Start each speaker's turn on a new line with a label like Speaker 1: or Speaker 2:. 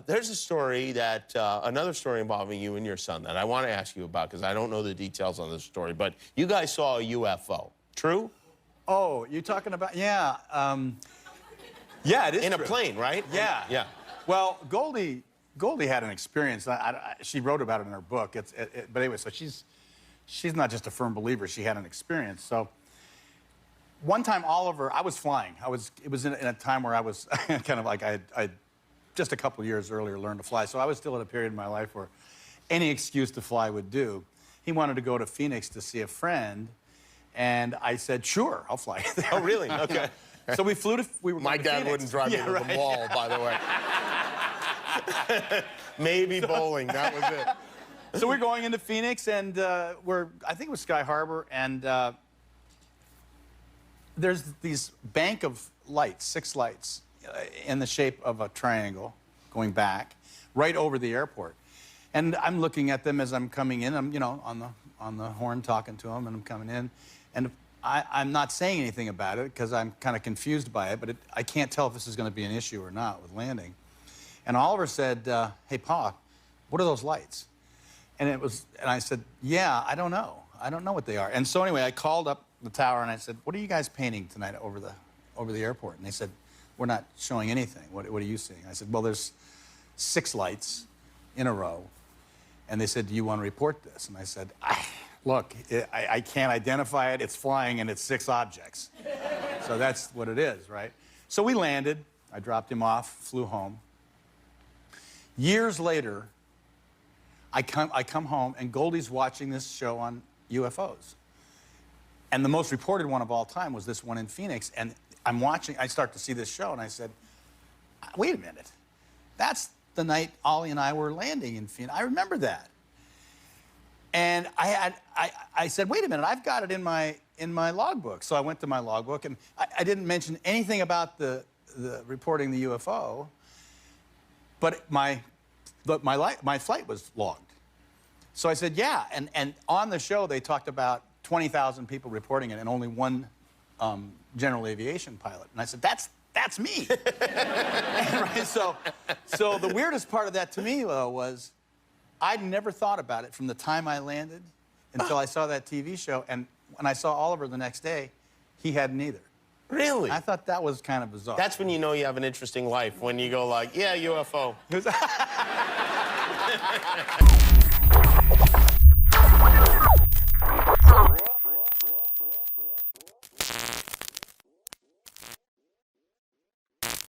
Speaker 1: There's a story that, another story involving you and your son that I want to ask you about because I don't know the details on this story, but you guys saw a UFO. True?
Speaker 2: Oh, you talking about, yeah. Yeah, it is
Speaker 1: In
Speaker 2: true.
Speaker 1: a plane, right?
Speaker 2: Yeah.
Speaker 1: Yeah.
Speaker 2: Well, Goldie had an experience. She wrote about it in her book. But anyway, so she's not just a firm believer. She had an experience. So one time, Oliver, I was flying. It was in a time where I was kind of like I just a couple of years earlier learned to fly. So I was still at a period in my life where any excuse to fly would do. He wanted to go to Phoenix to see a friend, and I said, sure, I'll fly you there.
Speaker 1: Oh, really? Okay.
Speaker 2: So we flew to.
Speaker 1: My dad wouldn't drive me to the mall, by the way. Maybe bowling. That was it.
Speaker 2: So we're going into Phoenix, and I think it was Sky Harbor, and there's these bank of lights, 6 lights, in the shape of a triangle going back, right over the airport. And I'm looking at them as I'm coming in. I'm, on the horn talking to them, and I'm coming in, and I'm not saying anything about it because I'm kind of confused by it, but I can't tell if this is going to be an issue or not with landing. And Oliver said, hey, Pa, what are those lights? And I said, yeah, I don't know. I don't know what they are. And so anyway, I called up the tower and I said, what are you guys painting tonight over the airport? And they said, we're not showing anything. What are you seeing? I said, well, there's 6 lights in a row. And they said, do you want to report this? And I said, look, I can't identify it. It's flying and it's 6 objects. So that's what it is, right? So we landed. I dropped him off, flew home. Years later, I come home, and Goldie's watching this show on UFOs. And the most reported one of all time was this one in Phoenix. And I start to see this show, and I said, wait a minute. That's the night Ollie and I were landing in Phoenix. I remember that. And I said, wait a minute, I've got it in my logbook. So I went to my logbook, and I didn't mention anything about the reporting the UFO, but my flight was logged. So I said, yeah, and on the show they talked about 20,000 people reporting it and only 1 general aviation pilot. And I said, that's me. Right? So the weirdest part of that to me, though, was I'd never thought about it from the time I landed until I saw that TV show. And when I saw Oliver the next day, he hadn't either.
Speaker 1: Really?
Speaker 2: I thought that was kind of bizarre.
Speaker 1: That's when you know you have an interesting life, when you go like, yeah, UFO.